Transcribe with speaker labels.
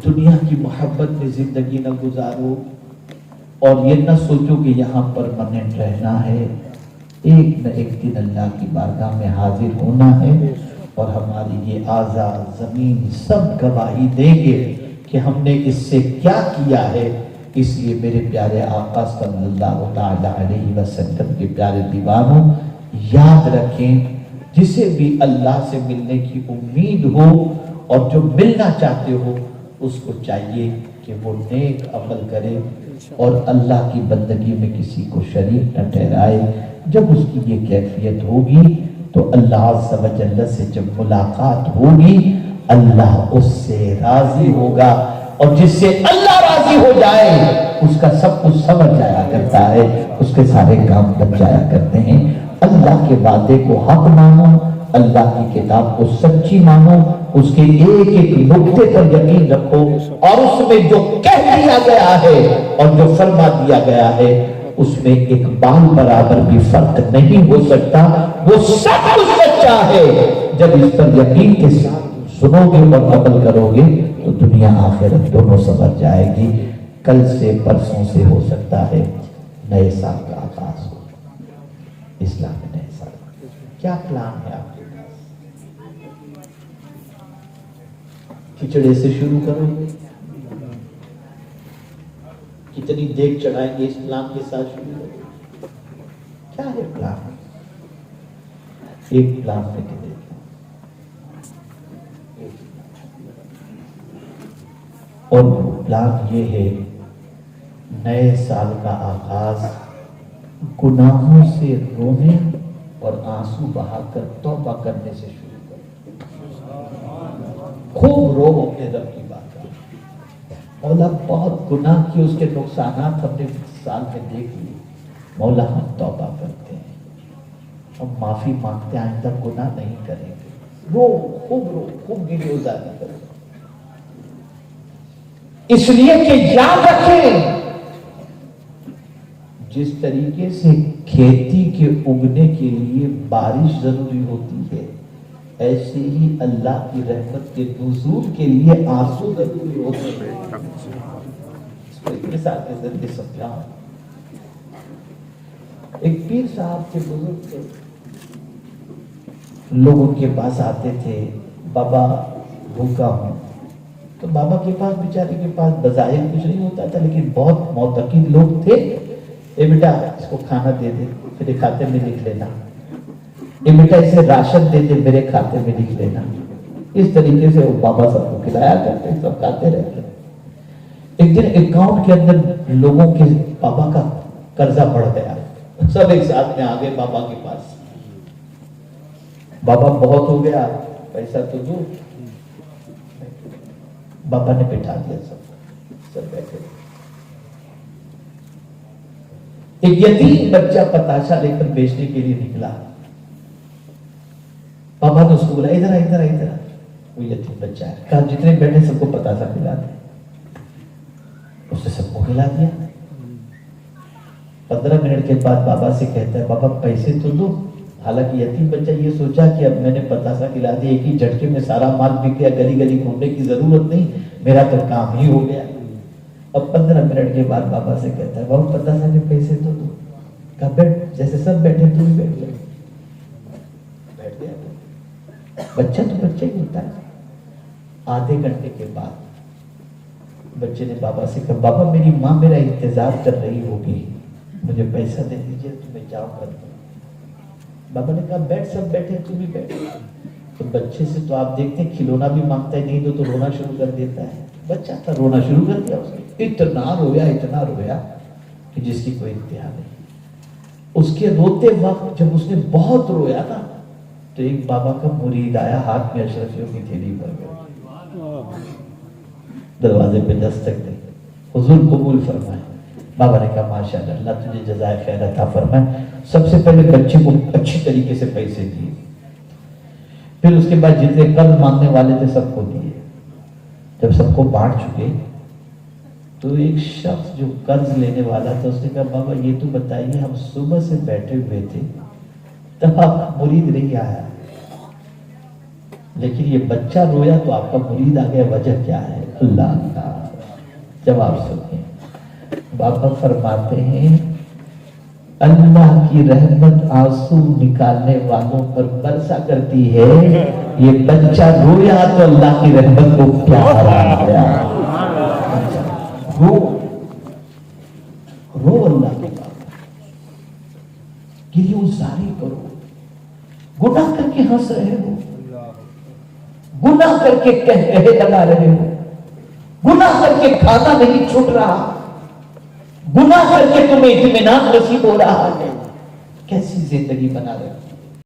Speaker 1: دنیا کی محبت میں زندگی نہ گزارو اور یہ نہ سوچو کہ یہاں پرماننٹ رہنا ہے. ایک نہ ایک دن اللہ کی بارگاہ میں حاضر ہونا ہے اور ہماری یہ اعضاء زمین سب گواہی دیں گے کہ ہم نے اس سے کیا کیا ہے. اس لیے میرے پیارے آقا صلی اللہ تعالی علیہ وسلم کے پیارے دیوانوں، یاد رکھیں جسے بھی اللہ سے ملنے کی امید ہو اور جو ملنا چاہتے ہو اس کو چاہیے کہ وہ نیک عمل کرے اور اللہ کی بندگی میں کسی کو شریک نہ ٹھہرائے. جب اس کی یہ کیفیت ہوگی تو اللہ عز و جل سے جب ملاقات ہوگی اللہ اس سے راضی ہوگا، اور جس سے اللہ راضی ہو جائے اس کا سب کچھ سمجھ جایا کرتا ہے، اس کے سارے کام بن جایا کرتے ہیں. اللہ کے وعدے کو حق مانو، اللہ کی کتاب کو سچی مانو، اس کے ایک ایک نقطے پر یقین رکھو، اور اس میں جو کہہ دیا گیا ہے اور جو فرما دیا گیا ہے اس میں ایک بال برابر بھی فرق نہیں ہو سکتا. وہ سب کچھ سچا ہے. جب اس پر یقین کے ساتھ سنو گے اور عمل کرو گے تو دنیا آخرت دونوں سنور جائے گی. کل سے پرسوں سے ہو سکتا ہے نئے سال کا آغاز ہو، اسلام میں نئے سال. کیا پلان ہے آپ کے پاس؟ کھچڑے سے شروع کرو گے؟ کتنی دیکھ چڑھائیں گے اس پلان کے ساتھ شروع کرو گے؟ کیا ہے پلان؟ ایک پلان میں کہ اور پلان یہ ہے نئے سال کا آغاز گناہوں سے رونے اور آنسو بہا کر توبہ کرنے سے شروع کرو. خوب رو اپنے رب کی بات کرو. مولا بہت گناہ کی، اس کے نقصانات ہم نے سال میں دیکھ لیے. مولا ہم توبہ کرتے ہیں، ہم معافی مانگتے ہیں، آئندہ گناہ نہیں کریں گے. رو، خوب گریہ گزاری کرو. اس لیے کہ یاد رکھیں جس طریقے سے کھیتی کے اگنے کے لیے بارش ضروری ہوتی ہے، ایسے ہی اللہ کی رحمت کے نزول کے لیے آنسو ضروری ہوتے ہیں. اس کو ایک مثال کے ذریعے سمجھاؤں. ایک پیر صاحب کے بزرگ تھے، لوگ ان کے پاس آتے تھے، بابا بھوکا ہوں. تو بابا کے پاس بیچارے کے پاس بظاہر کچھ نہیں ہوتا تھا، لیکن بہت معتقد لوگ تھے. اے بیٹا اس کو کھانا دے دے، میرے کھاتے میں لکھ لینا. اے بیٹا اسے راشن دے دے، میرے کھاتے میں لکھ لینا. اس طریقے سے وہ بابا سب کو کھلایا کرتے، سب کھاتے رہتے. ایک دن اکاؤنٹ کے اندر لوگوں کے بابا کا قرضہ بڑھ گیا. سب ایک ساتھ میں آ گئے بابا کے پاس. بابا بہت ہو گیا، پیسہ تو دو. بابا نے بٹھا دیا سب بیٹھے. ایک یتیم بچہ پتاشا لے کر بیچنے کے لیے نکلا. بابا نے اس کو بولا ادھر. وہ یتیم بچہ ہے، کہا جتنے بیٹھے سب کو پتاشا کھلا دے. اس نے سب کو کھلا دیا. 15 منٹ کے بعد بابا سے کہتا ہے بابا پیسے تو دو. حالانکہ یتیم بچہ یہ سوچا کہ اب میں نے پتاسا کھلا دیا، ایک ہی جھٹکے میں سارا مال بک گیا، گلی گلی گھومنے کی ضرورت نہیں، میرا تو کام ہی ہو گیا. اب 15 منٹ کے بعد بابا سے کہتا ہے بابا پتاسا کے پیسے تو دو. کہا بیٹھ، جیسے سب بیٹھے تو بھی بیٹھ گئے. بیٹھ گیا. بچہ تو بچہ ہی ہوتا ہے. آدھے گھنٹے کے بعد بچے نے بابا سے کہا بابا میری ماں میرا انتظار کر رہی ہوگی، مجھے پیسہ دے دیجیے تو میں جاؤں گا. بابا نے کہا بیٹھ، سب بیٹھے تو بھی بیٹھ. تو بچے سے تو آپ دیکھتے ہیں کھلونا بھی مانگتا ہے، نہیں دو تو رونا شروع کر دیتا ہے. بچہ تھا، رونا شروع کر دیا. اس نے اتنا رویا کہ جس کی کوئی انتہا نہیں. اس کے روتے وقت جب اس نے بہت رویا نا تو ایک بابا کا مرید آیا، ہاتھ میں اشرفیوں کی تھیلی بھر گیا. دروازے پہ دستک دی، حضور قبول فرمائے. بابا نے کہا ماشاءاللہ، اللہ تجھے جزائے خیر عطا فرمائے. سب سے پہلے بچے کو اچھی طریقے سے پیسے دیے، پھر اس کے بعد جتنے قرض مانگنے والے تھے سب کو دیے. جب سب کو بانٹ چکے تو ایک شخص جو قرض لینے والا تھا اس نے کہا بابا یہ تو بتائیے ہم صبح سے بیٹھے ہوئے تھے تب آپ کا مرید نہیں آیا، لیکن یہ بچہ رویا تو آپ کا مرید آ گیا، وجہ کیا ہے؟ اللہ اللہ۔ جواب سنیں، بابا فرماتے ہیں اللہ کی رحمت آنسو نکالنے والوں پر برسا کرتی ہے، یہ بچہ رویا تو اللہ کی رحمت کو پیار آ گیا۔ رو اللہ کے بابا، گریوزاری کرو، گناہ کر کے ہنس رہے ہو، گناہ کر کے کہے لگا رہے ہو، گناہ کر کے کھانا نہیں چھوٹ رہا، گناہ کر کے تمہیں اطمینان نصیب ہو رہا ہے، کیسی زندگی بنا رہے ہو؟